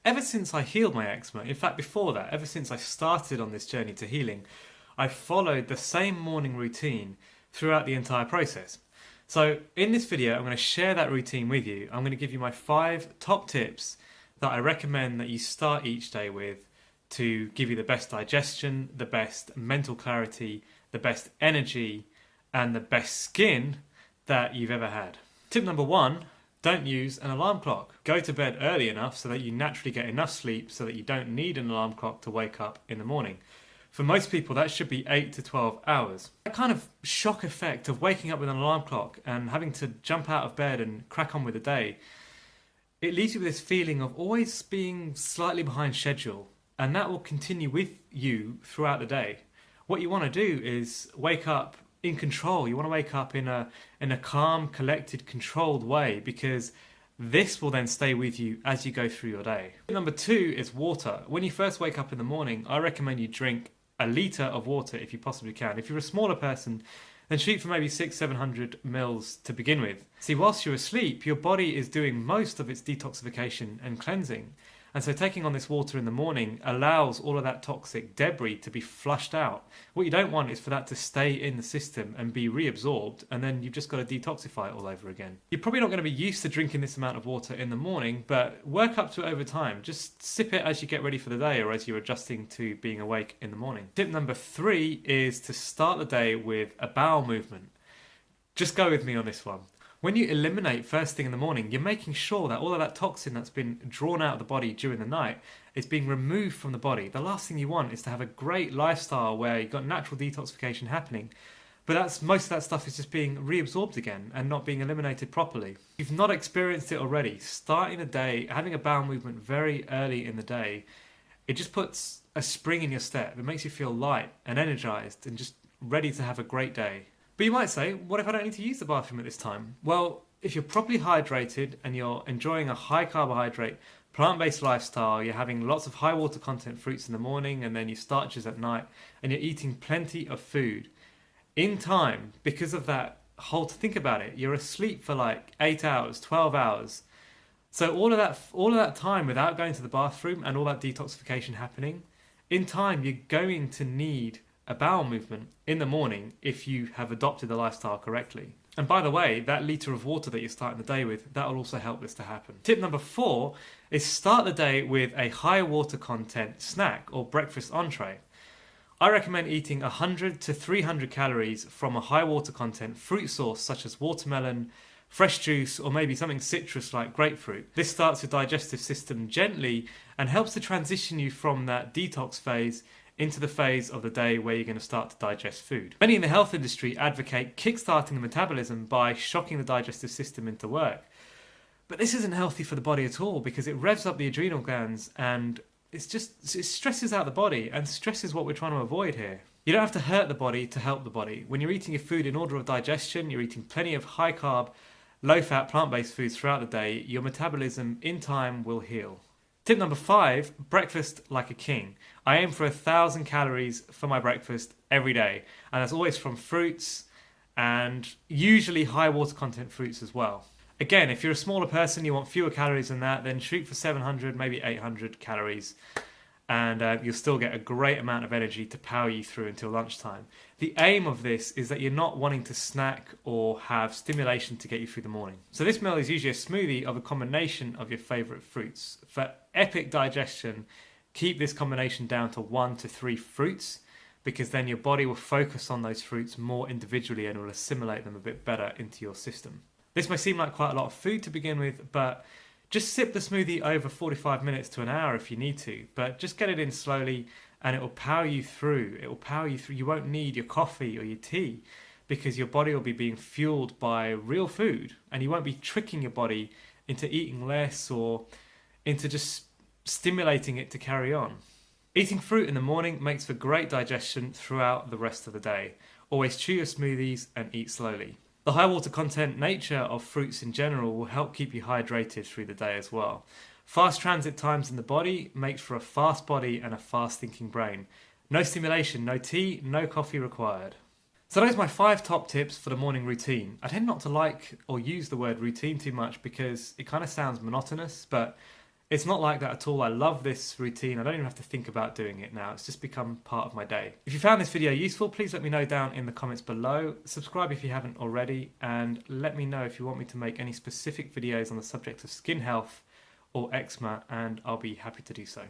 ever since I healed my eczema, in fact before that, ever since I started on this journey to healing, I followed the same morning routine throughout the entire process. So in this video, I'm going to share that routine with you. I'm going to give you my 5 top tips that I recommend that you start each day with to give you the best digestion, the best mental clarity, the best energy, and the best skin that you've ever had. Tip number 1, don't use an alarm clock. Go to bed early enough so that you naturally get enough sleep so that you don't need an alarm clock to wake up in the morning. For most people, that should be 8 to 12 hours. That kind of shock effect of waking up with an alarm clock and having to jump out of bed and crack on with the day, it leaves you with this feeling of always being slightly behind schedule, and that will continue with you throughout the day. What you want to do is wake up in control. You want to wake up in a calm, collected, controlled way, because this will then stay with you as you go through your day. Number 2 is water. When you first wake up in the morning, I recommend you drink a litre of water if you possibly can. If you're a smaller person, then shoot for maybe 600-700 mils to begin with. See, whilst you're asleep, your body is doing most of its detoxification and cleansing. And so taking on this water in the morning allows all of that toxic debris to be flushed out. What you don't want is for that to stay in the system and be reabsorbed, and then you've just got to detoxify it all over again. You're probably not going to be used to drinking this amount of water in the morning, but work up to it over time. Just sip it as you get ready for the day or as you're adjusting to being awake in the morning. Tip number 3 is to start the day with a bowel movement. Just go with me on this one. When you eliminate first thing in the morning, you're making sure that all of that toxin that's been drawn out of the body during the night is being removed from the body. The last thing you want is to have a great lifestyle where you've got natural detoxification happening, but most of that stuff is just being reabsorbed again and not being eliminated properly. If you've not experienced it already, starting the day, having a bowel movement very early in the day, it just puts a spring in your step. It makes you feel light and energized and just ready to have a great day. But you might say, what if I don't need to use the bathroom at this time? Well, if you're properly hydrated and you're enjoying a high carbohydrate, plant-based lifestyle, you're having lots of high water content fruits in the morning and then your starches at night, and you're eating plenty of food, in time, because of that think about it, you're asleep for like 8 hours, 12 hours. So all of that time without going to the bathroom and all that detoxification happening, in time you're going to need a bowel movement in the morning if you have adopted the lifestyle correctly. And by the way, that litre of water that you're starting the day with, that will also help this to happen. Tip number 4 is start the day with a high water content snack or breakfast entree. I recommend eating 100 to 300 calories from a high water content fruit source such as watermelon, fresh juice, or maybe something citrus like grapefruit. This starts your digestive system gently and helps to transition you from that detox phase into the phase of the day where you're going to start to digest food. Many in the health industry advocate kickstarting the metabolism by shocking the digestive system into work. But this isn't healthy for the body at all, because it revs up the adrenal glands and it stresses out the body, and stress is what we're trying to avoid here. You don't have to hurt the body to help the body. When you're eating your food in order of digestion, you're eating plenty of high carb, low fat plant-based foods throughout the day, your metabolism in time will heal. Tip number 5, breakfast like a king. I aim for 1,000 calories for my breakfast every day, and that's always from fruits and usually high water content fruits as well. Again, if you're a smaller person, you want fewer calories than that, then shoot for 700, maybe 800 calories, and you'll still get a great amount of energy to power you through until lunchtime. The aim of this is that you're not wanting to snack or have stimulation to get you through the morning. So this meal is usually a smoothie of a combination of your favourite fruits. For epic digestion, keep this combination down to 1 to 3 fruits, because then your body will focus on those fruits more individually and will assimilate them a bit better into your system. This may seem like quite a lot of food to begin with, but just sip the smoothie over 45 minutes to an hour if you need to, but just get it in slowly and it will power you through. It will power you through. You won't need your coffee or your tea because your body will be being fueled by real food, and you won't be tricking your body into eating less or into just stimulating it to carry on. Eating fruit in the morning makes for great digestion throughout the rest of the day. Always chew your smoothies and eat slowly. The high water content nature of fruits in general will help keep you hydrated through the day as well. Fast transit times in the body makes for a fast body and a fast thinking brain. No stimulation, no tea, no coffee required. So those are my 5 top tips for the morning routine. I tend not to like or use the word routine too much because it kind of sounds monotonous, but It's not like that at all. I love this routine. I don't even have to think about doing it now. It's just become part of my day. If you found this video useful, please let me know down in the comments below. Subscribe if you haven't already, and let me know if you want me to make any specific videos on the subject of skin health or eczema, and I'll be happy to do so.